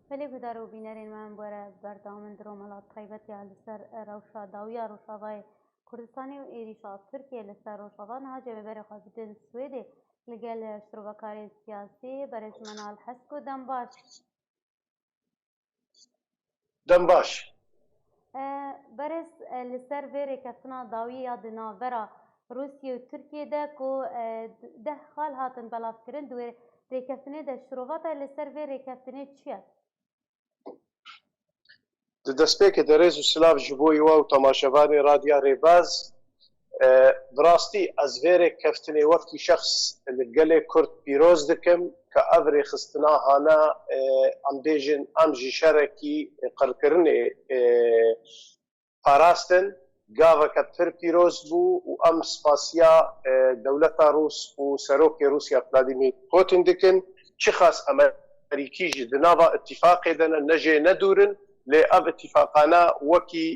بله گدارو بینرین من باره بردامن درو ملات تایبتی لسر روشا داویا روشاوای کردستانی و ایریشا ترکیه لسر روشاوان ها جبه بره خوابیدن سویده لگل شروبکاری سیاسی برش منال حسکو دنباش دنباش برس لسر ویره کتنا داویا دناورا روسیه و ترکیه ده کو ده خال هاتن بلاف کرن دوی ریکفتنه ده شروبات لسر وی ریکفتنه چیه؟ دەستپێکە دەرێز و سلااف ji بۆی وا و تەماشەوانی رادیا ڕێباز بڕاستی ئەس vêrê keftinê wekî şexs li gelê Kurd pîroz dikim ke ev rêxistina hane em bêjin em ji şerekî qirkirinê parastin gaveke pir pîroz bû û em spasiya dewleta Rûs û serokê Rûsya Vladimîr Putin dikin çi xas Amerîkî jî di nava itîfaqê de ne nejê nedûrin lê ev itîfaqane wekî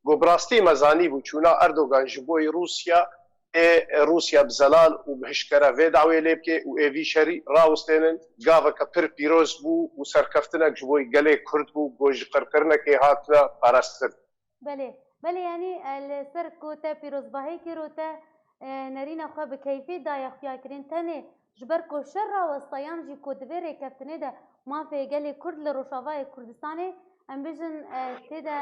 gobrastî mezanî bû çûna Erdogan ji bo Rûsya Rûsya bi zelal û bi hişkere vê dawê lê bike û êvî şerî rawistênin gaveke pir pîroz bû û serkeftinek ji bo gelê Kurd bû got ji qirkirinekê hatine parastin. بله بله یعنی لسر کوته پیروزباهی که روته نرینه خواه به کیفی دایه خواه کرین تنه جبر کو شر را وستایان جی کودوی ریکفتنه ده مافه گلی کرد لروشاوای کردستانه ام بیجن تیده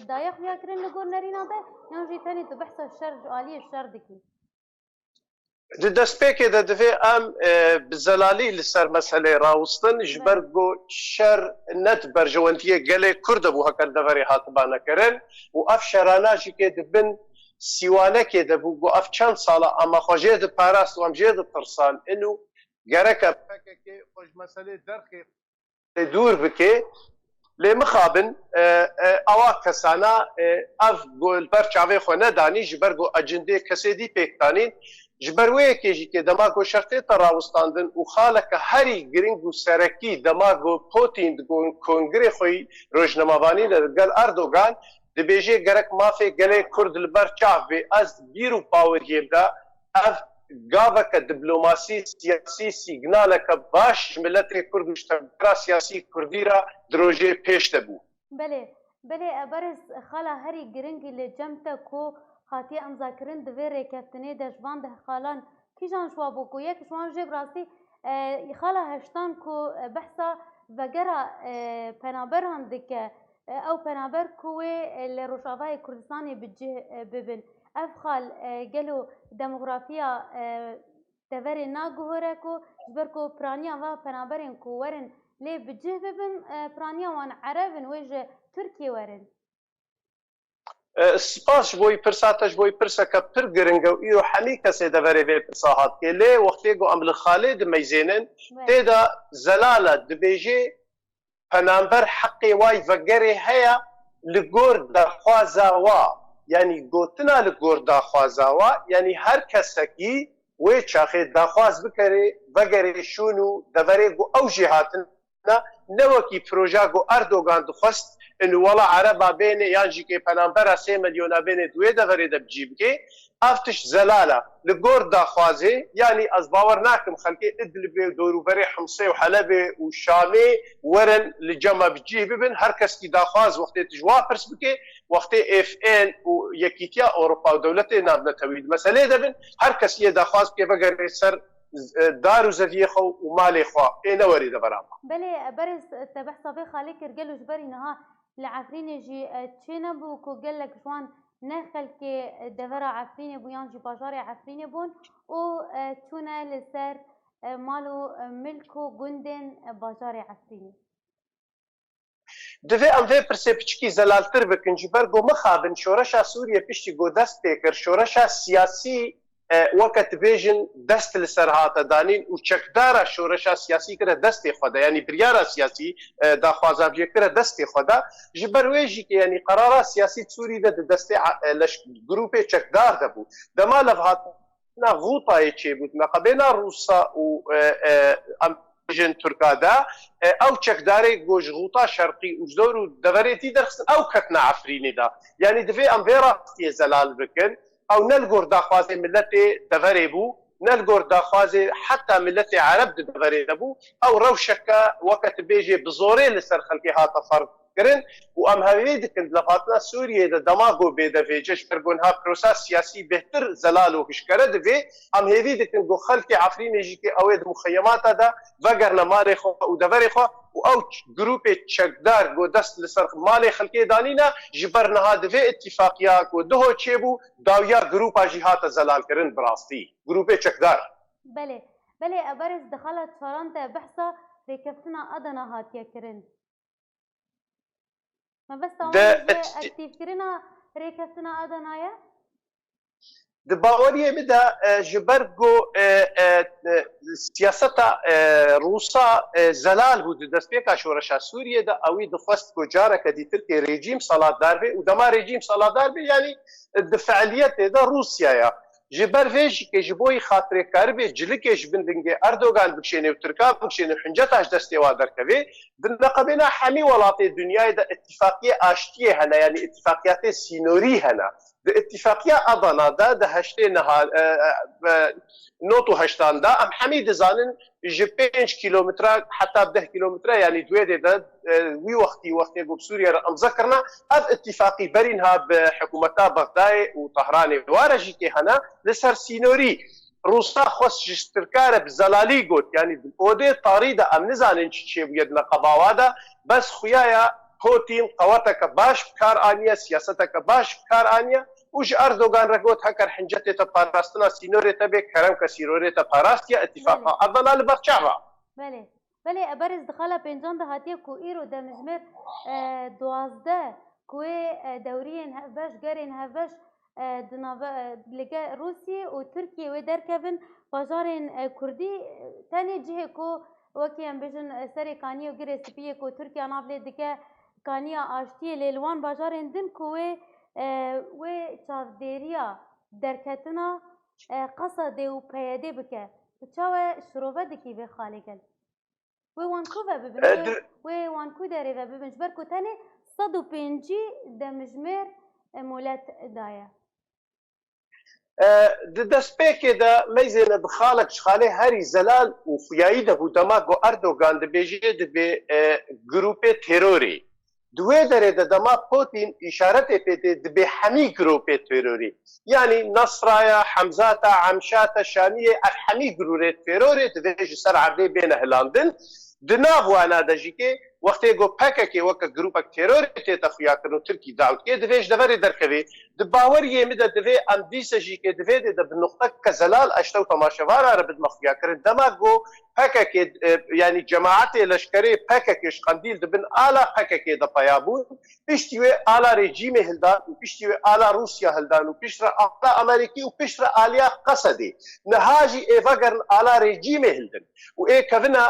دایه خواه کرین لگور نرینه ده یان جی تنه تو بحث شر جوالی شر دکی Di destpêkê de divê em bi zelalî li ser meselê rawistin ji ber got şer net berjewendiyê gelê Kurd bû heker deverê hatibane kirin û ev şerana jî kê dibin sîwanekê de bû got ev çend sala ema xwe jê diparast û em jê ditirsan in û gereke pekekê xwe ji meselê derxê dûr bike lê mixabin ewa kesana ev got li ber çavê xwe nedanî ji ber got ecindê kesê dî pêk danîn ji ber wê yekê jî kê dema got şertê te rawistandin û xaleke herî giring û serekî dema got Putin di kongrê xwe rojnemavanî de gel Erdogan dibêje gerek mafê gelê Kurd li ber çav bê ez bîr û pawiriyê de ev gaveke diplomasî siyasî signaleke baş ji miletê Kurd û ji tevgera siyasî Kurdî re di rojê pêş de bû. بله بله برز خالا هری گرنگی لجمتا کو خاطی امزاکرین دوی ریکفتنه دجوان ده خالان کیجان شوا بو کو یک شوان جب راستی خالا هشتان کو بحثا وگرا پنابران دکه او پنابر کوی لروشاوای کردستانی بجه ببن اف خال گلو دموغرافیا دوری ناگوهره کو جبر کو پرانیا و پنابرین کو ورن لê bi cih bibin piraniya wan erebin wê ji Tirkiye werin. Spas ji bo pirsa te ji bo pirseke pir giring e û îro hemî kesê deverê vê pirsa hatike lê wextê got em li xalê dimeyzênin tê de zelal e dibêjê penamber heqê way vegerê heye li gor daxwaza wa yanî gotina li gor daxwaza wa yanî her kesekî wê çaxê daxwaz bikere vegerê şûn û deverê got ew jî hatin ne wekî proja got Erdogan dixwest in wala ereba bêne yan jî kê penambera 3 milyona bêne di wê deverê de bicî bike ev tişt zelal e li gor daxwazê yanî ez bawer nakim xelkê Idlibê dorûberê Himsê û Helebê û Şamê werin li cema bicî bibin her keskî daxwaz wextê tu ji wa pirs bike wextê FN û Yekîtiya Ewropa û dewletê navnetewî di meselê de bin her kesî yê daxwaz bike vegerê ser دار و زەویە خۆ و مالێ خوا ئێ نەوەری دەبەرامە بەێ بەرز تە بەحسابێ خاڵی کرد گەل و ژبەری نەها لە عفرینێژی چێ نەبوو کۆ گەلێک جوان نەخەلکێ دەڤەرە عفرینێ بوو یان جی باژارێ عفرینێ بوون و چوونە لەسەر ماڵ و ملک و گوندێن باژارێ عفرینێ divê em vê pirsê piçikî zelaltir bikin ji ber got mixabin şoreşa Sûriye piştî got dest pê kir şoreşa siyasî weke dibêjin dest li ser hate danîn û çekdara şoreşa siyasî kire destê xwe de yanî biryara siyasî daxwazaviyê kire destê xwe de ji ber wê jî yanî qerara siyasî Sûrî de di destê grûpê çekdar de bû dema lev hatina Gûtayê çêbû meqebêna Rûsa û jin Tirka de ew çekdarê got ji Gûta şerqî û ji dor û deverê tî derxistin ew ketina Efrînê de yanî divê em vê rastiyê zelal bikin ew ne li gor daxwazê milletê deverê bû نلقور داخوازي حتى ملت عرب دغري دبو او روشكا وقت بيجي بزوري لسر خلقي هاتا فرق كرن وام هاوي دكن لفاتنا سوريا دا دماغو بيدا في جيش كرغونها بروساس سياسي بهتر زلالو هشكرد في ام هاوي دكن جو خلقي عفرين يجيكي اويد مخيمات دا وغرنا ماري خو ودفري خو او جروب تشكدار جو دست لسر مالي خلقي دانينا جبرنا هاد في اتفاقيات ودهو تشيبو داويا جروب جهات زلال كرن براستي جروب تشكدار بله بله ابرز دخلت فرنسا بحثا ركفتنا ادنا هاتيا كرن ما بس تمام اكتيف كرنا ركفتنا ادنايا دباوريه بدا جبرجو سياستا روسا زلال بود دستپیکا شورشا سوریه دا اوی دفست کو جارك دي تركي ريجيم صلاة داربي ودما ريجيم صلاة داربي يعني الفعاليات دا روسيا يا جبر فيش كي جبوي خاطر كاربي جلكيش بندنجي اردوغان بكشيني وتركا بكشيني حنجتاش دستي وادر كبي بنقبنا حمي ولاطي الدنيا دا اتفاقيه اشتيه هنا يعني اتفاقيات سينوري هنا اتفاقيه اضنا دا هشتي نهار نوتو هشتان دا ام حميد زانن جي 5 كيلومتر حتى 10 كيلومتر يعني دويدي دا وي وقتي جو بسوريا مذكرنا هذا اتفاقي برينها بحكومتا بغداد وطهران وارجيكي هنا لسر سينوري روسا خوش جستركار بزلالي قلت يعني بالاودي طاريده ام نزانن شي بيدنا قضاوادا بس خويايا بوتين قواتك باش بكار انيا سياستك باش بكار انيا وش اردوغان رغوت هكر حنجتي تباراستنا سينوري تبي كرم كسيروري تباراستيا اتفاقا اضنا لبرشعبا بله ابرز دخل بينجان هاتيه كو ايرو دمجمر دوازده كوي دوريين هفاش قرين هفاش لقى روسيا وتركيا ودركفن بازارين كردي تاني جهه كو وكي ام بيجن سري كانيو غير سبيه كو تركيا نافله دكه كانيا اشتي ليلوان بازارين دن كوي و چاودێریە دەرکەتنە قەسە دێ و پەیەدێ بکە چاوە شرۆڤە دکی بێ خاڵێگەل وێ وانکۆڤە ببن وێ وانکو دەرێڤە ببن ژبەر کو تەنێ 105 دەمژمێر مولەت دایە دەستپێکێ دا مەیزێنە بخالك شخالێ هەری زەلال و خویایی دەبوو دەما گۆ ئەردۆگان دەبێژێ دەبێ گروپێ تێرۆری دوێ دەرێ دەما پۆتین ئیشارەتێ پێدێ دەبێ هەمی گرۆپێ تێرۆری یعنی نەسرایە حەمزاتە عەمشاتە شامیە هەمی گرورێ تێرۆرێ دەبێژ سەر عەردەی بێنە هەلاندن دناو وانا دەژیکێ وەختێ گۆ پەکەکێ وەکە گروپەک تێرۆرێ تێتە خویاکردن و ترکی داوتکێ دەبێژ دەڤەرێ دەرکەوێ دباوەریێ مدە دەبێ ئەم دیسەژیکێ دەبێ دێ بنوقتە کە زەلال ئەشتە و تەماشەوارە بدمە خویاکردن دەما گۆ پەکەکێ ینی جەماعەتێ لەشکرێ پەکەکێش قەندیل دەبن ئالا پەکەکێ دەپەیا بوون پشتی وێ ئالا رێجیمێ هەلدان و پشتی وێ ئالا رووسیا هەلدان و پشترە ئالا ئەمریکی و پشترە ئالیا قەسەدێ نەهاژی ئێڤەگەرن ئالا رێجیمێ هەلدن و ئێکەڤنە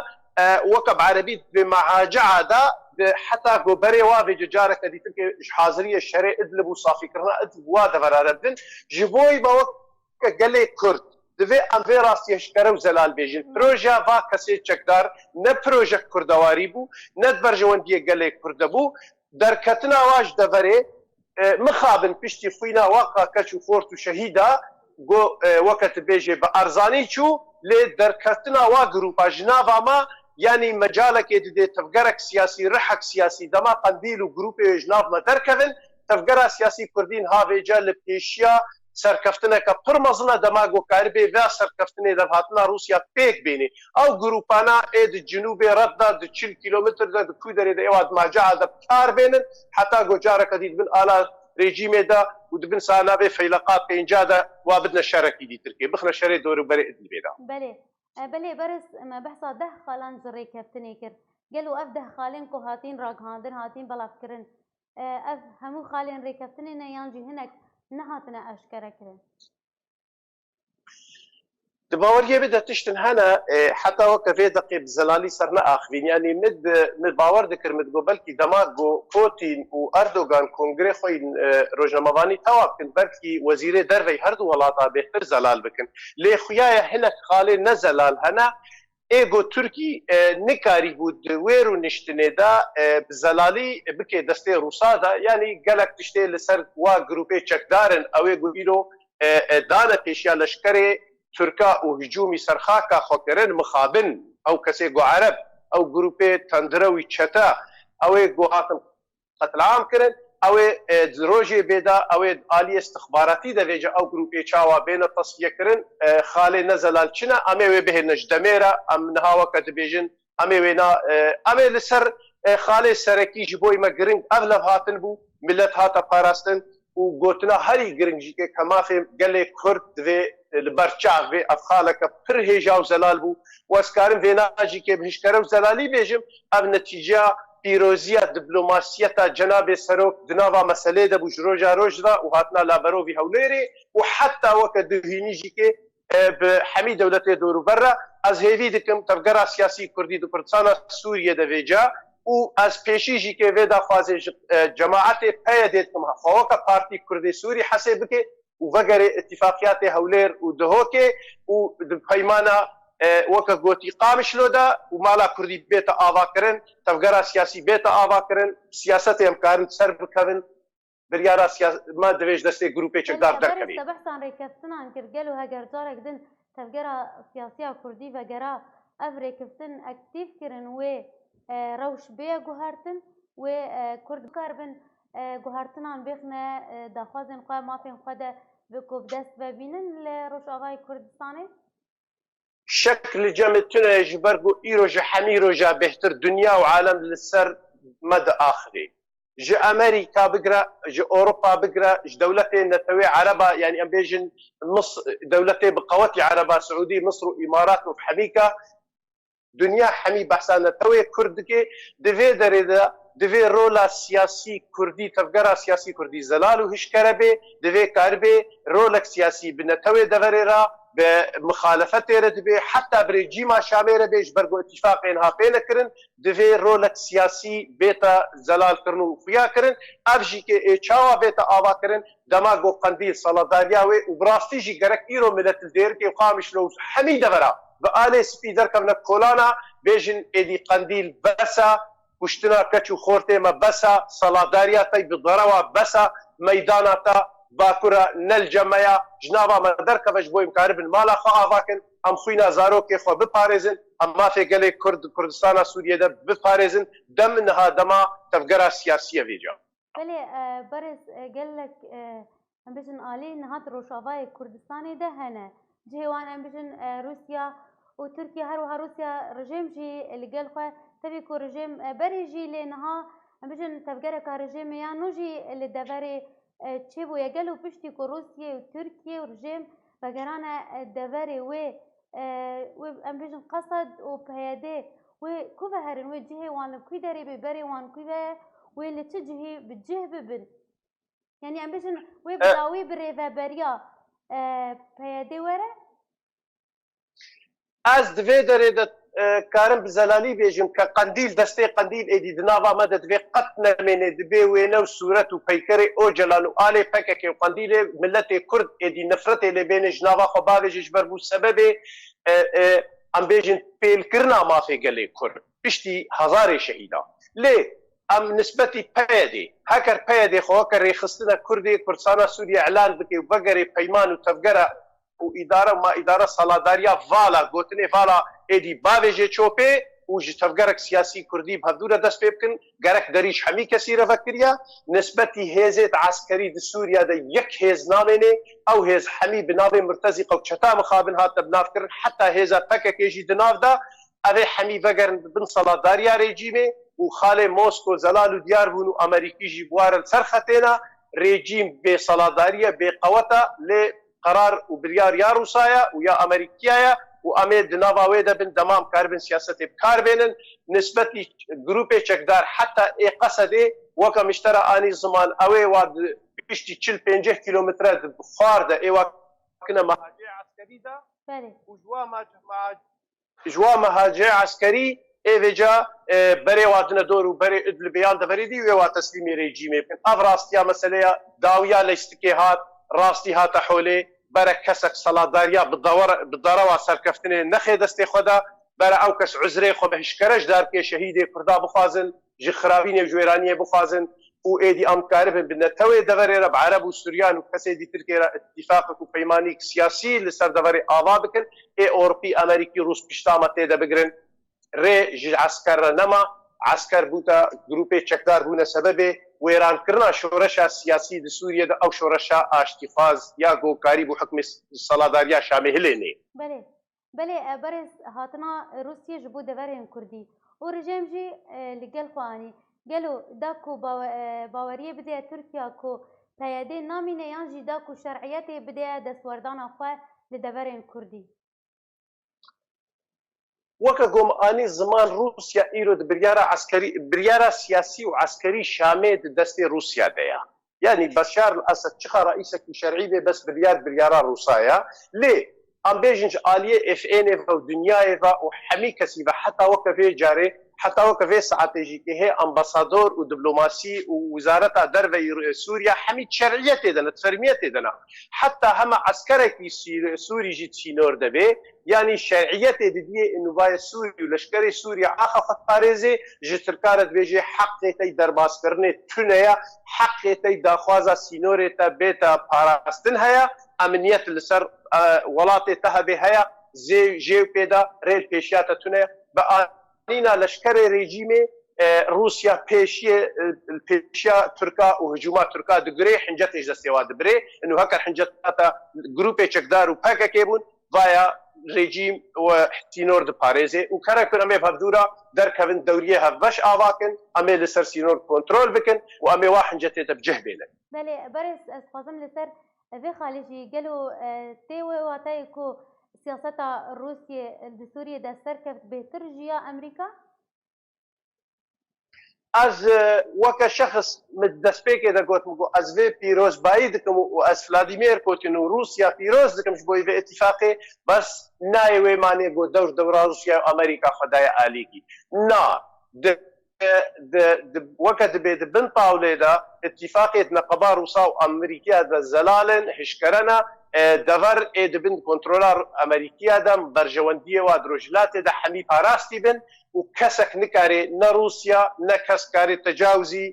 وەکە عربی بمعاجعة دا حتى گو بري وافي جارك دي تلك حاضرية الشرع ادلب وصافي كرنا ادلب وادا فراربدن جبوي بوك قالي كرد دفي ام في راس يشكرو زلال بيجن بروجا با كسي تشكدار نه بروجا كردواري بو نه برجونديه قالي كرد بو دركتنا واج دفري مخابن بشتي فينا واقع كشو فورتو شهيدا گو وقت بيجي بارزاني چو لي دركتنا وا جروبا جنابا ما يعني مجالك دي تفقرك سياسي رحك سياسي دما قنديل وجروب جناب ما تركبن تفقرها سياسي كردين هافي جال بيشيا سركفتنا كبرمزنا دماغو كاربي فا سركفتنا دفاتنا روسيا بيك بيني او جروبانا ايد الجنوبي ردا د 40 كيلومتر د كودري د ايواد ماجعه د بتار بينن حتى جو جارك دي بن الا ريجيم دا ودبن سانا به فيلقات بينجادا وابدنا الشركي دي تركيا بخنا شري دور بري ادلبيدا بله برس ما بحثا ده خالان جري كفتني كر قالوا اف ده خالين كو هاتين راغاندن هاتين بلاف كرن اف همو خالين ري كفتني نيانجي هناك نهاتنا اشكرا كرن دباوريه بدا تشتن هنا حتى وقت في دقيق زلالي صرنا اخذين يعني مد باور ذكر مد بلكي دماغو بوتين واردوغان كونغري خوين روجنامافاني توابكن بلكي وزير دربي هردو ولاطا بهتر زلال بكن لي خويايا هنا خالي نزلال هنا ايغو تركي نكاري بود ويرو نشتنه دا بزلالي بكي دستي روسا دا يعني قالك تشتي لسر وا جروبي تشكدارن او ايغو دانا بيشيا لشكري تركا و هجومی سرخاکا خوکرن مخابن او کسی گو عرب او گروپی تندروی چتا او گو هاتن قتل عام کرن او روجي بيدا او آلي استخباراتي دا ويجا او جروبي چاوا بين تصفيه كرن خالي نزلال چنا امي به نجدميرا ام نهاوا كتبيجن امي وينا امي لسر خالي سركي جبوي ما گرنگ اغلب هاتن بو ملت هاتا پاراستن و گوتنا هري گرنگ جي که كما في گله كرد و البرچاغ و افخالك پر هيجاو زلال بو واسكارن وينا جي که بهشكرو زلالي بيجم اب نتيجه پیروزیه دیپلماسیتا جناب سروک دناوا مسئله ده بوش روجا روج دا و هاتنا لابرو في هوليري وحتى وقت دهيني جي که بحمي دولتي دورو برا از هيفي دكم تفقرا سياسي كردي دو كردستان سوريا ده ويجا و از پیشی جی که ویدا خوازه جماعت پیدید کم خواهوکا پارتی کردی سوری حسب که و وگر اتفاقیات هولیر و دهوکه و پیمانا وەکە گوتی قامشلۆدا و مالا کوردی بێتە ئاواکردن تەفگەرا سیاسی بێتە ئاواکردن سیاست ئەمکارن سەر بکەون بریارە ما دەوێت دەستێک گروپێکێکدار دەرکەوێت بەحسان ڕێککەفتنان کرد گەل و هەگەر جارێک دن تەفگەرا سیاسیا کوردی وەگەرا ئەف ڕێککەفتن ئەکتیف کردن وێ ڕەوش بێ گوهارتن وێ کورد بکار بن گوهارتنان بێخنە داخوازên xwe mafên xwe de bi dest vebînin li Rojavayê Kurdistanê شكل جمتنا جبرجو إيروج حميروجا بهتر دنيا وعالم للسر مدى آخري جي أمريكا بقرا جي أوروبا بقرا جي دولتي نتوي عربة يعني أم بيجن مصر دولتي بقواتي عربة سعودي مصر وإمارات وحميكا دنيا حمي بحسان نتوي كردكي دفي دريدا دفي رولا سياسي كردي تفقرا سياسي كردي زلالو هشكربي دفي كاربي رولك سياسي بنتوي دغريرا بمخالفت ردبي حتى بريجيما شامير بيش برغو اتفاقين هابين كرن دفي رولك سياسي بيتا زلال كرنو فيا كرن افجي كي ايچاوا بيتا آوا كرن دماغو قنديل صلادارياوي وبراستي جي غرق ايرو ملت الدير كي وقامش لو حميد غرا بآلي سبيدر كمنا كولانا بيجن ايدي قنديل بسا كشتنا كچو خورتي ما بسا صلادارياتي بضروا بسا ميداناتا باكورا نلجمايا جنابا ما دركبش بو امكارب مالا خواهاكن ام خوينا زاروكي خو بباريزن اما في قالي كردستان سوريا ده بباريزن دم انها دما تفقرا سياسيه فيجا بلي برز قال لك امبيجن الي نهات روشافاي كردستاني ده هنا جيوان امبيجن روسيا وتركيا هروها روسيا رجيم جي اللي قال خو تبي كو رجيم بري جي لانها امبيجن تفقرا كرجيم يا نوجي اللي دفري چه بو یگلو پشتی کو روسیه و ترکیه و رژیم وگرانه دوری و امبیجن قصد و پیاده و کوه هرن و جهه وان کوی داری ببری وان کوی و لچه جهه بجه ببن یعنی امبیجن و بداوی بری و بریا پیاده وره از دوی داره ده كارم بزلالي بيجم كقنديل دستي قنديل ايدي دنافا مدد في قتنا من دبي وينو سورة وبيكري او جلالو آلي فككي وقنديل ملتي كرد ايدي نفرتي اللي بين جنافا خبابي جيجبر بو سببي ام بيجن بيل كرنا ما في قلي كرد بشتي هزاري شهيدا ليه ام نسبتي بيدي هكر بيدي خوكر ريخستنا كردي كردستان سوريا اعلان بكي وبقري بيمان وتفقرا وإدارة ما إدارة صلاداريا فالا قوتني فالا إدي باوجه چوبه وجي تفقرك سياسي كردي بهدورة دست بيبكن قرك دريش حمي كثيرة فكريا نسبتي هيزت عسكري دي سوريا دا يك هيز ناميني أو هيز حمي بنابي مرتزقة وشتا مخابن هاتا بناف كرن حتى هيزا بكك يجي دناف دا أذي حمي فقرن بن صلاداريا ريجيمي وخالي موسكو زلالو ديار بونو أمريكي جيبوار سرختينا ريجيم بصلاداريا بقوتا قرار وبريار يا روسايا ويا امريكايا واميد نافاويدا بن دمام كاربن سياسه بكار بينن نسبتي جروبي تشكدار حتى اي قصدي وكا مشترى اني زمان اوي واد بيشتي تشل 50 كيلومترات بخار دا اي كنا مهاجر عسكري دا وجوا مهاجر عسكري اي فيجا بري وادنا دور وبري ادل بيان دفريدي ويوا تسليمي ريجيمي افراستيا مساله داويا لاستكيهات راستي هاتا حولي برا كسك صلاداريا بالضروا سركفتني نخي دستي خدا برا اوكس عزري خو بهشكرج دار كي شهيدي كردا بخازن جي خرابين جويرانيه بخازن وإيدي أم كاربن بالنتوي دفري رب عرب وسوريان وكسيدي تركي اتفاق وفيمانيك سياسي لسر دفري آضا بكن إي أوروبي أمريكي روس بشتامة تيدا بقرن ري جي عسكر نما عسكر بوتا جروبي تشكدار بونا سببه ويران كرنا شورشا سياسي دي سوريا دا أو شورشا اشتفاز يا جو كاريبو حكم الصلاداريا شامي هليني بله برز هاتنا روسيا جبو دفرين كردي ورجيم جي لقل خواني قالوا داكو باوريه بدأ تركيا كو پیاده نامینه یان داكو شرعیت بدأ دستوردان اخواه لدفرين كردي وەکە گۆمانی زمان رووسیا ئیرۆ بریارە عسکەری بریارە سیاسی و عسکەری شامێ دەستی رووسیا دەیە یعنی بەشار ئەسەد چخە ڕئیسێکی شەرعی بێ بەس بریارە رووسایە لێ ئەم بێژنج ئالیە ئFNێڤە و دنیاێڤە و هەمی کەسی بە حتا وەکە vê carê حتا وەکە vê سعاتێژیکە هەیە ئەمبەسادۆر و دیبلۆماسی و وزارەتا دەرڤەی سووریا هەمی شەرعیە تێدەنە فەرمیە تێدەنا حتا هەمە عسکەرێکی سووریژی چینۆر دەبێ يعني شرعية دي إنه سوري ولشكري سوريا أخفت باريزي جتركارت بيجي حقيتي درباس كرني تونيا حقيتي داخوازا سينوري تا بيتا باراستن هيا أمنية لسر ولاتي تهبي هيا زي جيو بيدا ريل بيشياتا تونيا بقانينا لشكري ريجيمي روسيا بيشيا تركا وهجومات تركا دقري حنجت إجدا سيوا دبري إنه هكا حنجت جروبي چكدار وباكا كيبون فايا رژیم و سینور د پارێزێ و کارێکن ئەمێ هەردوورە دەرکەون دەوریە هەڤەش ئاواکن ئەمێ لەسەر سینۆر کۆنترۆل بکن و ئەمێ وا حنجە تێتە بجه بێنن بەێ بەرز ئەسپازم لەسەر vê xalîjî gelo tê wê watayê ku siyaseta Rûsyê di Sûriyê de serkeft bêhtir jiya Emerîka از وەکە شخص دەستپێکێ دەگوتم بۆ ئەس vê پیرۆزبایی دکم و ئەس ڤلادیمیر پوتین و رووسیا پیرۆز دکم ji بۆی vê ئتیفاقê بەس نایە وێ مانێ بۆ دەور دەورا رووسیا و ئەمریکا خدایە ئالیکی نا وەکە دەبێ بن تاولێدا اتفاقێت نەقەبا رووسا و ئەمریکیا دە زەلالن هشکەرەنە دەڤەر ئێ دەبن کۆنترۆلا ئەمریکیادەم بەرژەوەندیەوە درۆژلاتێدا هەمی پاراستی بن و کەسێک نکارێ نە رووسیا نە کەس کارێ تەجاوزی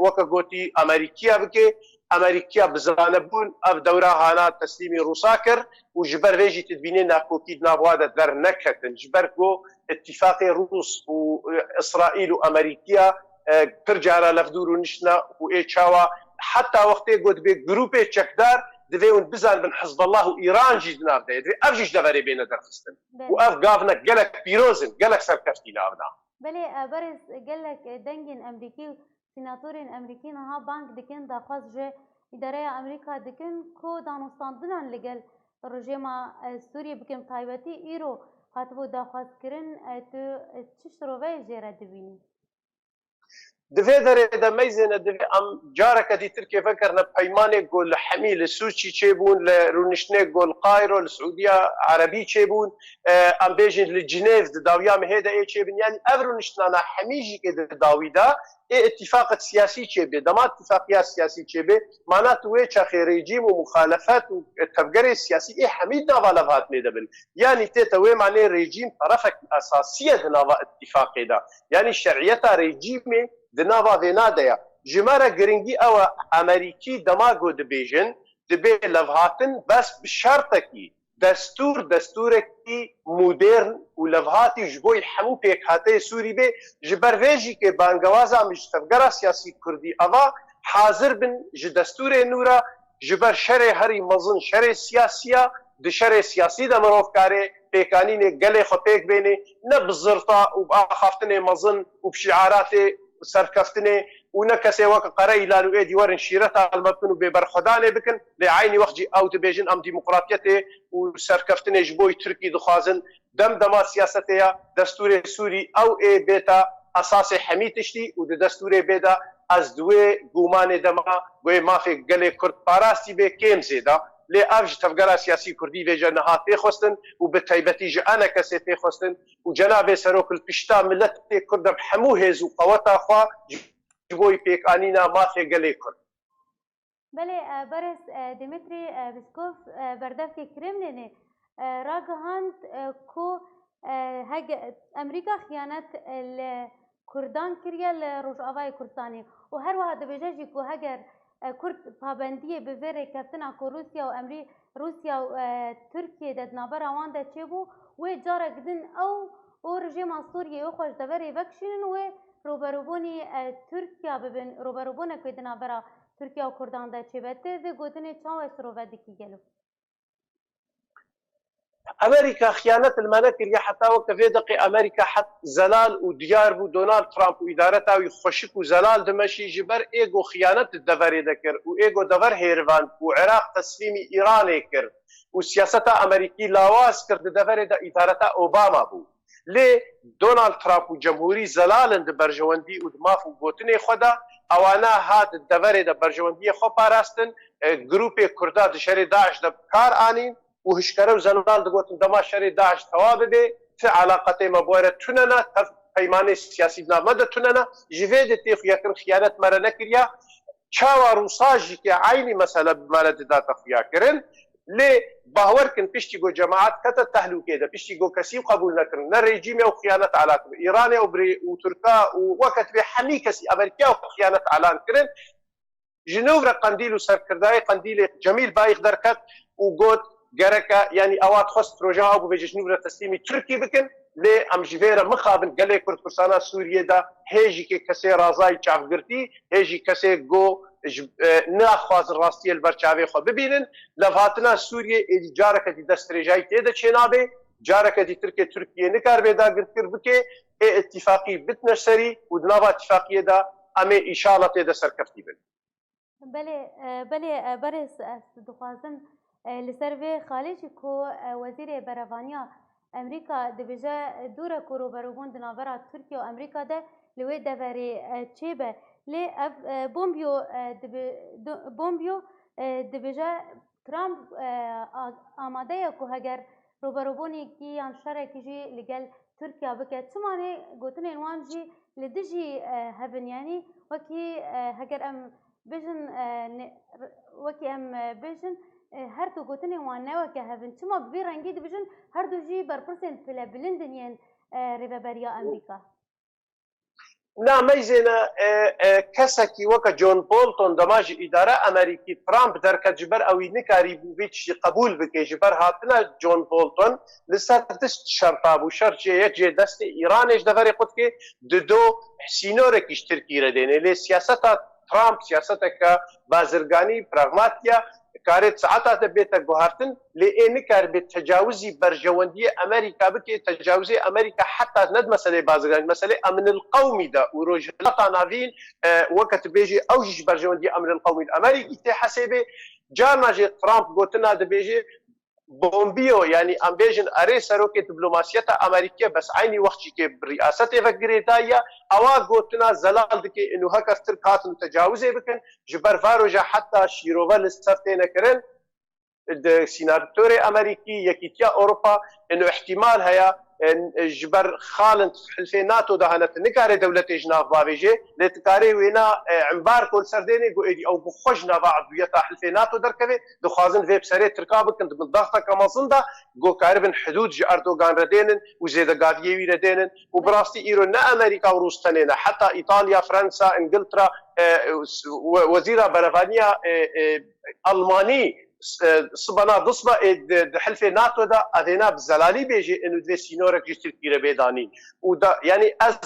وەکە گوتی ئەمریکیا بکێ ئەمریکیا بزانە بوون ئەف دەورا هانا تەسلیمی رووسا کرد و ji ber vê jî tedbînê nakokî navwa de derneketin ji ber ku itîfaqê Rûs û İsraîl û Emerîkiya pir cara levdûr û nişna û ê çawa heta wextê got bê grûpê çekdar divê hûn bizanibin Hizballah û Îran jî di nav de divê ev jî ji deverê bêne derxistin û ev gavnek gelek pîrozin gelek serkeftî nav da بەێ بەرز gelek dengên Emerîkî û sînatorên Emerîkî niha bank dikin daxwaz ji îdareya Emerîka dikin ku danûstandinan li gel rejêma Sûriyê bikin taybetî îro hatibû daxwazkirin tu çi şiroveyê jê re dibînî divê derê de meyzêne divê em careke dîtir kêvekirine peymanê got li hemî li Sûçî çêbûn li rûniştinê got li Qayro li Siûdiya Erebî çêbûn em bêjin li Cinêv di dawiya mehê de ê çêbin yani ev rûniştinana hemî jî kê di dawî da ê itîfaqet siyasî çêbê dema itîfaqiya siyasî çêbê mana tu wê çaxê rejîm û muxalefet û tevgerê siyasî ê hemî nava lev hatmê dibin yani tête wê manê rejîm tarafek esasiye di nava itîfaqê da yani şeriyeta rejîmê di nava vê nadeya ji me re giringî ew e Emerîkî dema got dibêjin dibê levhatin bes bi şertekî destûrekî modern û levhatî ji bo hemû pêkhateyê Sûrî bê ji ber vê jî kê bangewaza min ji tevgera siyasî Kurdî ava hazir bin ji destûrê nû re ji ber şerê herî mezin şerê siyasiya di şerê siyasî de mirovkarê pêkanînê gelê xwe pêk bêne ne bi zirta û axaftinê mezin û bi şiaratê serkeftinê û ne kesê weke qere îlan û ê dîwarên şîreta helmetkin û bêberxwedanê bikin lê aynî wext jî ew dibêjin em dîmokratiyetê û serkeftinê ji bo Tirkî dixwazin demdema siyasetê ya destûrê Sûrî ew ê bêta esasê hemî tiştî û di destûrê bê de ez di wê gumanê dema wê mafê gelê Kurd parastî bê kêm zêda lê ev ji tevgera siyasî Kurdî vêce niha têxwestin û bi taybetî ji ene kesê têxwestin û cenabê Serokil pişta milletê Kurd ev hemû hêz û qeweta xwe ji bo pêkanîna mafê gelê Kurd بەێ بەرز Dmitry Peskov berdevkê Kremlinê ragihand ku Emerîka xiyanet li کردان کریه لروجاوای کردستانی و هر واحد بجه جی که هگر کرد پابندیه به ویره کفتنا که روسیا و ترکیه داد نابر آوان داد چه بو و جارا گدن او رژیم سوریه و خوش دوری وکشین و روبروبونی ترکیه ببین روبروبونه که دنا برا ترکیه و کردان داد چه بته و گوتنی چاوش رو ودکی گلو امريكا خيانه المناكر حتى وكفي دقي امريكا حتى زلال وديار بو دونالد ترامب وادارتها ويخشك وزلال دمشي جبر ايجو خيانه الدفر ذكر وايجو دفر هيرفان وعراق تسليمي ايراني كر وسياستها امريكي لاواز كر دفر دا ادارتها اوباما بو لي دونالد ترامب وجمهوري زلال برجوندي ودماف وغوتني خدا اوانا هاد الدفر دا برجوندي خو باراستن جروبي كردات شري داعش دا كار انين وهشكره وزنال دقوتن دما شري داعش تواب به في علاقته مبوره تننا پیمانه سیاسی نامده تننا جوید تیخ یکن خیانت مرا نکریا چاوا روساجی که عینی مثلا بمارد دا تخفیا کرن لی باور کن پشتی گو جماعت کتا تهلوکه ده پشتی گو کسی قبول نکرن نه رژیم او خیانت علان کرن ایران و ترکا و وقت به حمی کسی امریکا و خیانت علان کرن جنوب را قندیل و سرکردای قندیل جمیل بایخ درکت و گوت جركا يعني اوات خست روجا ابو بجنوب تسليمي تركي بكن لي ام جفيره مخابن قال لي كرد كرسانا سوريا دا هيجي كسي رازاي تشاف قرتي هيجي كسي جو ناخذ الراستيه البرشاوي خو ببينن لفاتنا سوريا اللي جارك دي دستريجاي تيدا تشينابي جارك دي تركيا نكار بيدا قرتر بكي اتفاقي بتنشري ودنابا اتفاقيه دا امي ان شاء الله تيدا سركفتي بن بله برس دخوازن لسر وی خارجی کو وزیر برهانیا امریکا دبیجه دوره کو روبروبون دنابرا ترکیه و امریکا ده لوی دوری چه به لی بومبیو دبیجه ترامپ آماده کو هگر روبروبونی کی یا شرکی جی لگل ترکیه بکه چمانه گوتن وان جی لدجی هبن یعنی وکی هگر ام بیشن هر دو گوتنی وانه و که هفن چما بی رنگی دیویژن هر دو جی برپرسن پلا بلندنین ریبریا امریکا لا ميزنا كسكي وكا جون بولتون دماج إدارة أمريكي ترامب دركت جبر أو نكاري بيتش قبول بكي جبر هاتنا جون بولتون لسا دست شرطاب وشرط يجي دست إيران إيش دفري قدكي دو حسينورك اشتركي ردين لي سياسة ترامب سياسة كبازرگاني براغماتيا كارت ساعات بيتا جوهرتن لأن كار بتجاوزي برجواندية أمريكا بكي تجاوزي أمريكا حتى ند مسألة بازغان مسألة أمن القومي ده ورجلتا نافين وقت بيجي أوجش برجواندية أمن القومي الأمريكي تحسبه جانا جي ترامب قلتنا ده بيجي بومبيو يعني ام بيجن اري سروكي دبلوماسيتا امريكيه بس عيني وقت كي برئاسته فكريتايا اوا غوتنا زلال دكي انه هكر تركات متجاوزه بكن جبر فاروجا حتى شيروفا للسرتين كرن سيناتوري امريكي يكيتيا اوروبا انه احتمال هيا جبر خالن حلفي ناتو دهنت نكاري دولتي جناف بابيجي لتكاري وينا عمبار كل سرديني او بخوجنا بعض ويتا حلفي ناتو دركبي دخوازن في بسري تركاب كنت من ضغطه كمصندا جو كاربن حدود جي اردوغان ردينن وزيد قاديوي ردينن وبراستي ايرو نا امريكا وروستنينا حتى ايطاليا فرنسا انجلترا وزيره برفانيا الماني صبنا ضصبه حلفي ناتو دا ادينا بزلالي بيجي انه دي سينورك جيستر كيره بيداني ودا يعني از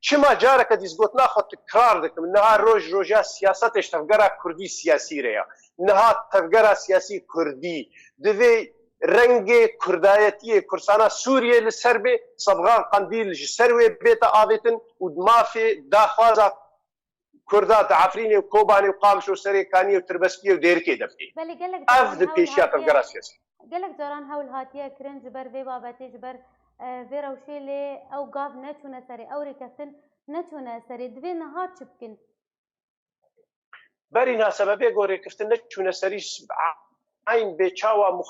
چما جارك ديز قلت ناخذ تكرار دك من نهار روجا سياستش تفقرا كردي سياسي ريا نهار تفقرا سياسي كردي دفي رنگي كردايتي كرسانا سوريا للسربي صبغان قنديل جسروي بيتا آذيتن ودما في داخوازا كردات عفريني وكوباني وقامش وسريكاني وتربسكي وديركي دفتي بلي قال لك افد بيشيات الجراسيس قال لك جاران هول هاتيه كرن جبر في باباتي جبر فيرا وشيلي او قاف نتونا سري او ريكفتن نتونا سري دوي نهار شبكن برينا سببي غوري كفتن نتونا سري عين بيتشاوا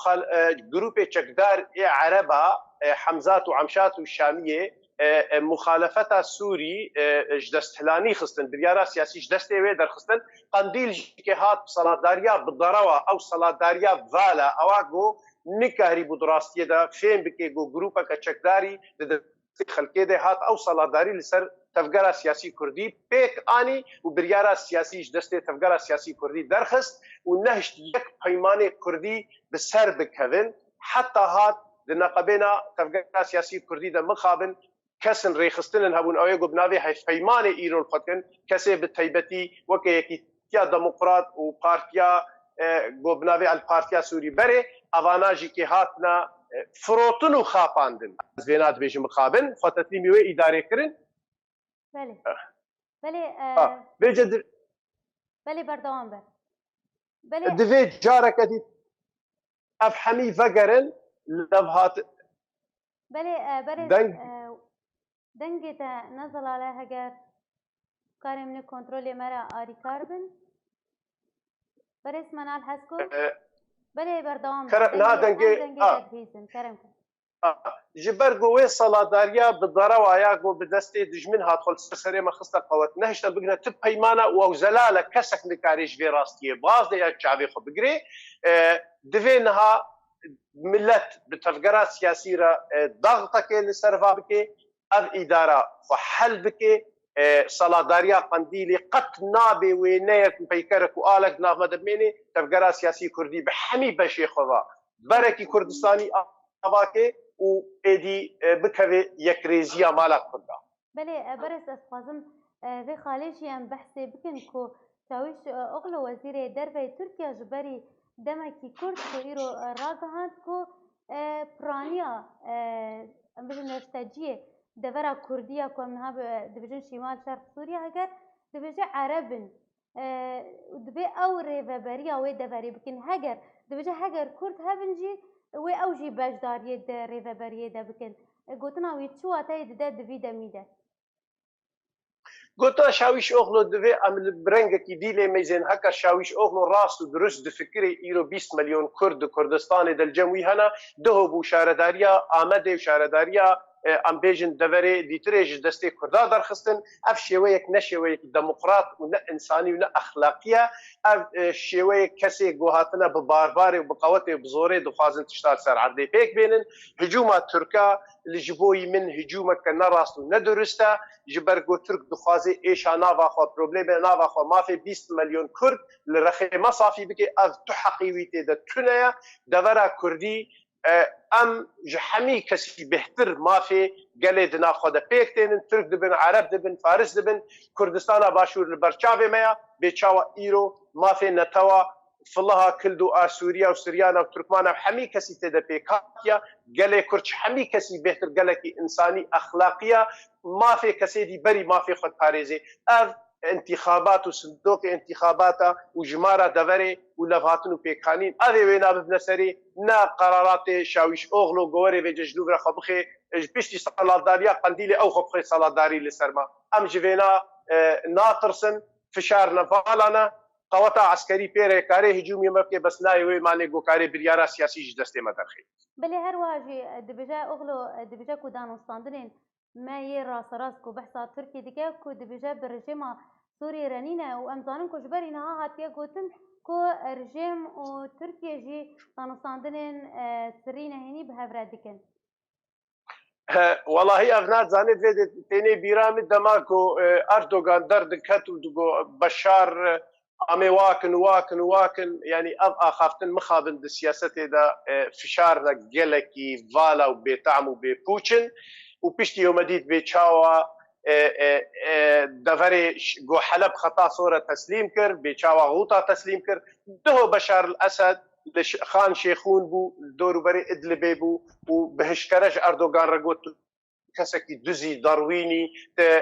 جروبي تشكدار عربا حمزات وعمشات والشاميه مخالفتا سوري جدستهلاني خستن بريارا سياسي جدستي وي در خستن قنديل جهات صلاداريا بالضروة او صلاداريا فالا اواغو نكاري بدراستي دا فين بكي جو جروبا كتشكداري خلقي ده هات او صلاداري لسر تفگرا سیاسی کردی پیک آنی و بریارا سیاسیش دسته تفگرا سیاسی کردی درخست و نهشت یک پیمان کردی به سر بکوین حتی هات لنقبنا تفگرا سیاسی کردی ده مخابن کسن ریخستن هبون آیا گبناوی های پیمان ایران خودکن کسی به تیبتی وکه یکی تیا دموکرات و پارتیا گبناوی الپارتیا سوری بره اواناجی که هاتنا فروتن و خاپاندن از وینات بیش مخابن خطتیمی و اداره کرن بله بله بجد بله بردوام بر بله دوی جارکتی افهمی وگرن لبهات بله برس دنگت نزل على هجر كاري من كنترول مرا آري كاربن برس منال حسكو بله بردوام نا دنگي تدفيزن كرم جبر قوي صلاداريا بالضرا وياقو بدستي دجمن هادخل سري ما خصتا قوت نهشتا بقنا تب هيمانا وزلاله كسك نكاريش في راستي باز دي شعبي خو بقري دفينها ملت بتفقرات سياسية ضغطك لسرفا بكي اف اداره وحل بكي صلاداريا قنديلي قط نابي وينيك بيكرك والك ناف مدبيني تفقرات سياسي كردي بحمي بشي خضا بركي كردستاني اباكي و ايدي بكوي يكريزيا مالك كردا بله برس اسقازم في خاليشي ام بحثي بكن كو تاويش اغلو وزير دربي تركيا جبري دمكي كرد كو ايرو راقهات كو برانيا بجن اشتاجيه دفرا كردية كو منها دبجن شمال شرق سوريا هكر دبجن عربن ودبي او ريفابريا وي دفري بكن هكر دبجن هكر كرد هبنجي وي اوجي باجداريه دا ريفابريه دا بكن قوتنا ويتشو اتاي دا دفي دميده قلت شاويش اغلو دوي ام برنگ كي ديلي ميزن هكا شاويش اغلو راس درست دفكري ايرو 20 مليون كرد كردستان دل جموي هنا دهو بو شارداريا آمده و شارداريا ام بيجن دوري ديتريج دستي كردا درخستن اف شويك نشويك ديمقراط ونا انساني ونا اخلاقيه اف شويك كسي جوهاتنا ببارباري وبقوتي بزوري دخازن تشتال سر عرضي بيك بينن هجومات تركا اللي جبوي من هجومك كنا راس ندرستا جبرگو ترك دخوازي ايشا نافا خو بروبليم نافا خو ما في 20 مليون كرد لرخي ما صافي بكي اف تحقيويتي دا تنيا دورا كردي ام جحمي كسي بهتر ما في قال دنا خد بيكتين ترك دبن عرب دبن فارس دبن كردستان باشور البرشافي ميا بيتشاوا ايرو ما في نتوا فلها كلدو سوريا وسريانا وتركمانا حمي كسي تدا بيكاتيا قال كرش حمي كسي بهتر قال انساني اخلاقيه ما في كسي دي بري ما في خد باريزي انتخابات وصندوق انتخابات وجمارة دفري ولفاتن وبيكانين هذه وينا بنسري نا قرارات شاويش اوغلو غوري في جلوب رخ بخي بيشتي صلاداريا قنديلي او خبخي صلاداري لسرما ام جينا ناطرسن فشار نفالنا قوات عسكري بيري كاري هجومي مكي بس نايوي ماني جو كاري بريارا سياسي جدستي مدرخي بلي هر واجي دبجا اوغلو دبجا كودان وستاندرين ما يرا سراسكو بحثا تركي ديكا كو دبجا برجيما سوري رنينا وامزانن كو جبرينا ها هاتيا قوتن كو رجيم و تركيا جي تانوستاندرين سرينا هني بهفرا ديكن والله افناد زانيت فيدي تيني بيرامي دماكو اردوغان درد كاتو دغو بشار امي واكن يعني اخافتن مخابن السياسه دا فشار جلكي فالا وبيتعم وبيبوتشن وبيشتي يوم ديت بيتشاوا دفري جو حلب خطا صوره تسليم كر بيتشاوا غوطه تسليم كر دهو بشار الاسد خان شيخون بو دور بري ادلبي بو وبهشكرج اردوغان رغوت كسكي دزي دارويني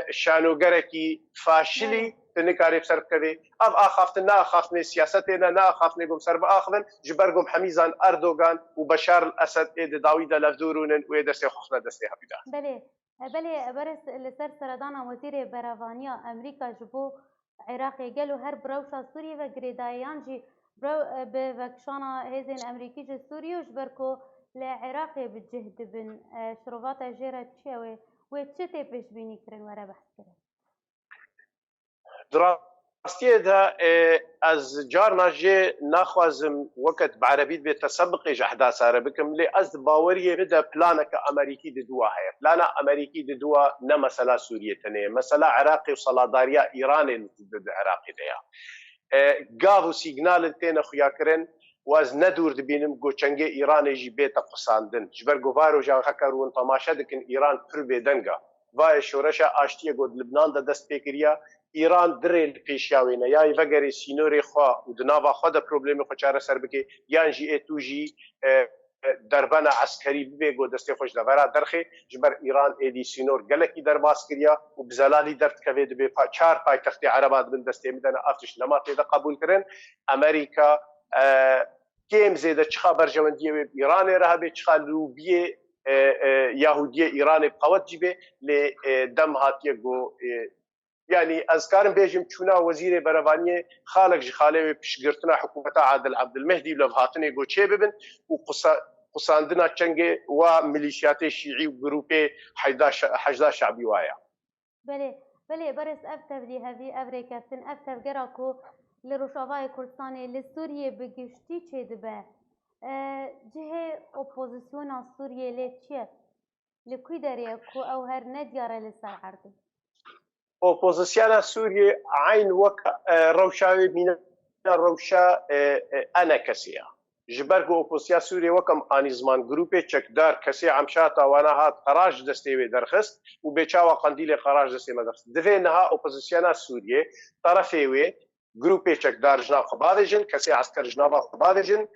شانوغركي فاشلي تنكاري بسر كذي اخافتنا اخافتني سياستنا نا اخافتني قوم سرب اخذن جبرقم حميزان اردوغان وبشار الاسد ايد داويدا لفدورون ويدسي خوخنا دسي هبيدا بلي برس لسر سردانا وزير برافانيا امريكا جبو عراقي قالوا هر بروشا سوريا وغريدايان جي برو بفكشانا هيزين امريكي جي سوريا وجبركو لعراقي بجهد بن شروفاتا جيرا تشاوي وتشتي بيش بيني كرن ورا بحث كرن راستيدا از جار ناجي ناخوازم وقت بعربيت بتسبق احداث عربكم لي از باوريه بدا بلانك امريكي دوا هي بلانا امريكي دوا نا مساله سوريه تنه مساله عراقي وصلاداريا ايران عراقي ديا قافو سيجنال تينا خويا كرن واز ندور دبينم گوچنگي ايران جي بيتا قساندن جبر گوفارو جا خكرون تماشا دكن ايران پر بدنگا وای شورشا آشتیه گود لبنان دا دست پیکریا ایران دریل پیشیاوینه یا وگری سینوری خوا و دناوا خوا دا پروبلمی خوا چاره سر بکی یان جی ایتو جی دربنا عسکری بگو دستی خوش دورا درخی جبر ایران ایدی سینور گلکی در باس کریا و بزلالی درد کوید به چار پای تختی عربات من دستی میدن آفتش نماتی دا قبول کرن امریکا کم زیده چخا برجواندیه ایران رهبه چخا لوبیه یهودیه ایران بقوت جیبه لدم هاتیه گو يعني أذكارم بيجم شونا وزير برفانية خالق جخالي بشجرتنا حكومة عادل عبد المهدي لفهاتني جو شيبن وقصاندنا تشنجي وميليشيات الشيعي وجروبي حشدا شعبي وايا. بله برس أفتر لي هذه أمريكا سن أفتر جراكو لروشافاي كردستاني لسوريا بجشتي شدبه جهة أوبوزيسيون سوريا لتشي لكوي داري كو أو هر نديار لسر عرضي. اوپوزیسیون سوریه عین وک روشاوی من روشا انا کسیه جبرگ اوپوزیسیون سوریه وکم آنی زمان گروپی چکدار کسی عمشات وانا هات خراج دستی درخست و بچاوا قندیل خراج دستی مدرست دفه نها اوپوزیسیون سوریه طرفی وی گروپی چکدار جناب خبادجن کسی عسکر جناب خبادجن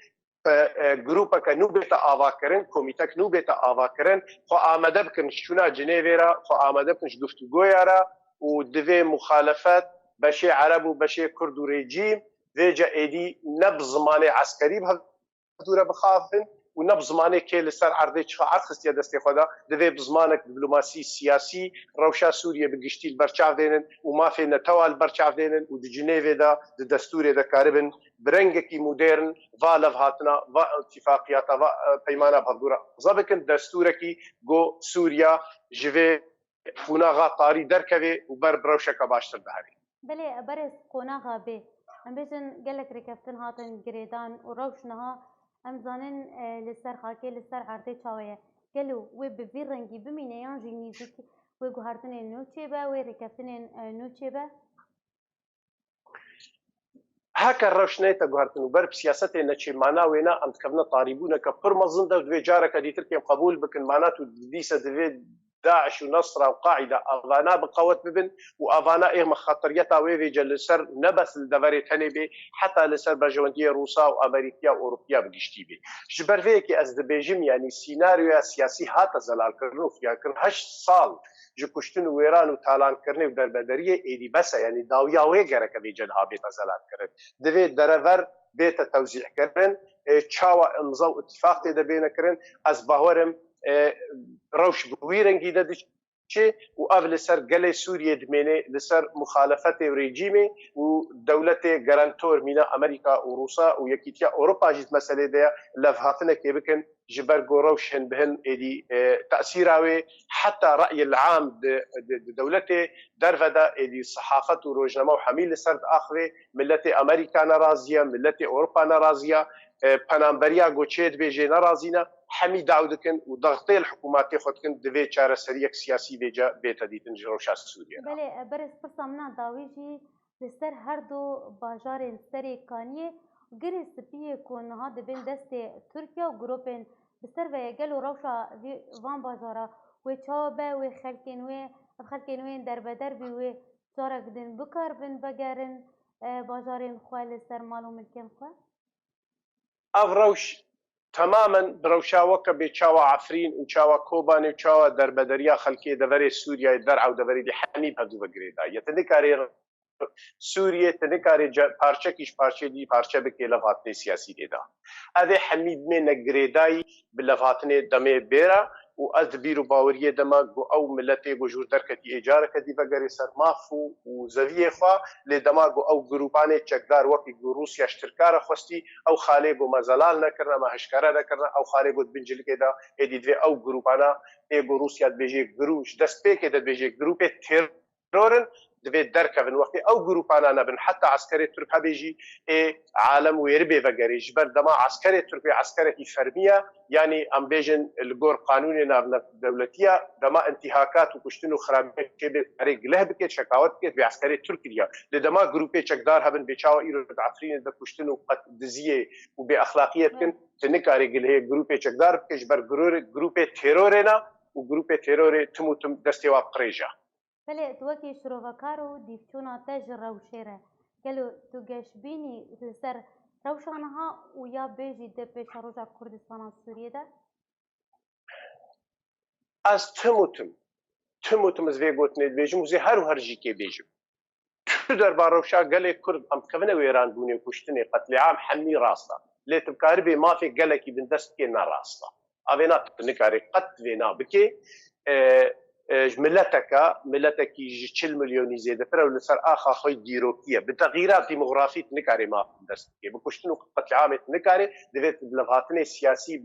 گروپا که نو بیتا آوا کرن کمیتا که نو بیتا آوا کرن خو آمده بکن شونا جنیویرا خو آمده بکنش گفتگویارا و دوی مخالفت بشي عرب و بشي كرد و ريجيم ذيجا ايدي نب زماني عسكري بهدورة بخافن و نب زماني كي لسر عرضي چخا عرض خستيا دستي خدا دوي بزمانك دبلوماسي سياسي روشا سوريا بگشتي البرچاف دينن و ما في نتوى البرچاف دينن و دي جنيفي دا دي دستوري دا كاربن برنگكي مودرن فالف هاتنا و اتفاقياتا و پيمانا بهدورة زبكن دستوركي جو سوريا جوي قوناغا طاري دركبي وبر بروشكا باشتر دهري بلي برس قوناغا بي ام بيجن قالك ركبتن هاتن قريدان وروشنها ام زانن لسر خاكي لسر عرضي تشاوية قالوا وي بفير رنجي بمينة يانجي نيزيك وي قهارتن نوتشيبا وي ركبتن نوتشيبا هكا روشنيتا قهارتن وبر بسياسته نتشي معنا وينا ام تكفنا طاريبونا كبر مظن دا دوي جارك دي تركيم قبول بكن معناتو ديسا دوي داعش ونصرة وقاعدة أفانا بقوت ببن وأفانا إيه مخاطريتا ويفي جلسر نبس الدفاري تنبي حتى لسر برجواندية روسا وأمريكية وأوروبيا بقشتي بي جبر فيكي أز دبيجم يعني سيناريو سياسي هاتا زلال كرنو فيها كرن 8 صال جو كشتن ويران وتالان كرني ودربدرية إيدي بس يعني داويا ويقرك بيجنها بيتا زلال كرن دفي درفر بيتا توزيع كرن تشاوى انزو اتفاق تيدا بينا كرن أز باورم روش بويرنجي دا دشي و اف لسر قلي سوريا دميني لسر مخالفة ريجيمي و دولة جرانتور مينا امريكا و روسا و يكيتيا اوروبا جيت مسألة دا لفهاتنا كيبكن جبرقو روشن بهن ايدي تأثيراوي حتى رأي العام دولته درفدا ايدي صحافة و روجنما و حميل لسرد اخوي ملتي امريكا نرازية ملتي اوروبا نرازية پنامبریا گوچید بیجه نرازینا حمی داودکن و ضغطی الحکوماتی خودکن دوی چاره سریک سیاسی بیجا بیتا دیتن جروشا سوریا. بله برس پرسامنا داویجی لسر هر دو باجار سری کانیه گری سپیه کنها دبین دست ترکیه و گروپین بسر و یگل و روشا وان باجارا و چابه و خلکین در بدر بی و جارک دن بکار بن بگرن باجارین خواه لسر مالو ملکن خواه؟ افروش تماما بروشا وكا بيتشاوا عفرين وشاوا كوباني وشاوا دربدريا خلكي دفري سوريا درع ودفري دي حميب هدو بقريدا يتنكاري سوريا تنكاري پارچه كيش پارچه دي پارچه بكي لفاتني سياسي ديدا هذا حميد من نقريداي بلفاتني دمي بيرا و از بیرو باوریه دما گو او ملتی گو جور درکتی اجاره کدی وگری سر مافو و زویه خوا لدما گو او گروپانه چکدار وقتی گو روسیا اشترکار خواستی او خاله گو مزلال نکرنا ما هشکاره نکرنا او خاله گو بنجل کدا ادی دوی او گروپانا ای گو روسیا بیجی گروش دست پیک دت بیجی گروپ ترورن دەبێت دەرکەون وەختی ئەو گروپانانە بن حتا عسکری تورک هەبێژی عالم وێربێ بەگەری ji ber dema askerê Tirkê askerekî fermiye yanî em bêjin li gor qanûnê navdewletiya dema intîhakat û kuştin û xirabiyê erê gileh bike şekawet bike vê askerê Türk kiriye li dema grupê çekdar hebin bêçawa îro di Efrînê de kuştin û qet diziyê û bê exlaqiyê bikin tu nikarî gilehê grupê çekdar bike ji ber grupê terorê ne û grupê terorê tim û tim destê wa qirêja. بله تو وکی شروعکار و دیفچونا تج روشیره گلو تو گشبینی لسر روشانها و یا بیجی ده پیش روزا کردستان سوریه ده از تم و تم از وی گوتنه بیجم وزی هر و هر جی که بیجم تو در باروشا گله کرد ام کونه ویران بونه کشتنه قتل عام حمی راستا لیت بکاری به مافی گله کی بندست که نه راستا اوینا نکاری قتل وینا بکی ملتك 40 مليون زياده فرا لسر اخا خوي ديروكيه بتغييرات ديموغرافيه نكاري ما دستكي بكشتنو قتل عامه نكاري دفيت بلغاتني سياسي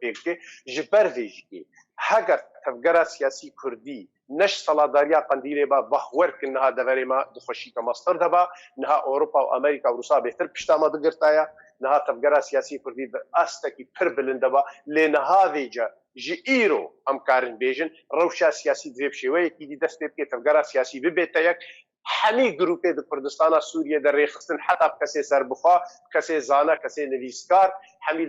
بيكتي جبر فيجي هاجر تفجر سياسي كردي نش صلاداريا قنديله با بخور كنها دفري ما دخشي كمصدر دبا نها اوروبا وامريكا وروسا بهتر بشتاما دغرتايا نها تفجر سياسي كردي استكي بربلندبا لنها فيجا جي ايرو ام كارن بيجن روشا سياسي ديب شوي كي دي دست بي تفجر سياسي ببيتيك حمي جروبي د كردستان سوريا در ريخستن حتى كسي سربخا كسي زانا كسي نويسكار حمي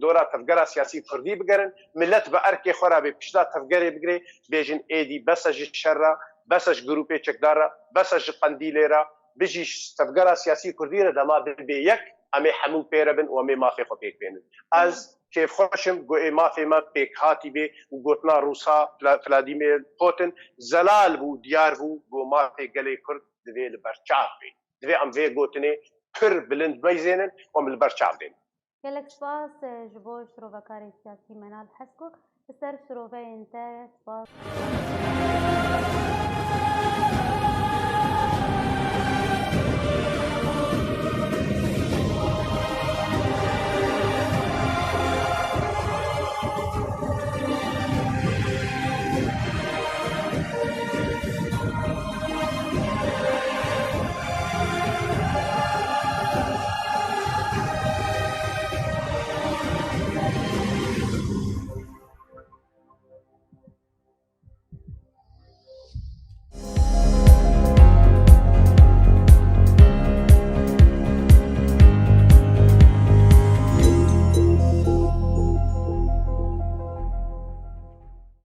دورا تفجر سياسي كردي بگرن ملت باركي خرابي بشتا تفجر بگري بيجن ايدي بسج الشر بسج جروبي چكدارا بسج قنديليرا بيجي تفجر سياسي كردي دما بيك امي حمو بيربن وامي ما في خطيك بين از كيف خوشم قوي ما في ما بيك هاتي بي وقوتنا روسا فلاديمير بوتين زلال بو ديار بو ما في قلي كرد دوي البرچاف بي دوي ام في قوتني پر بلند بيزينن وم البرچاف دين گلک سپاس جبو شروع کاری سیاسی منال حسکو سر شروع انت سپاس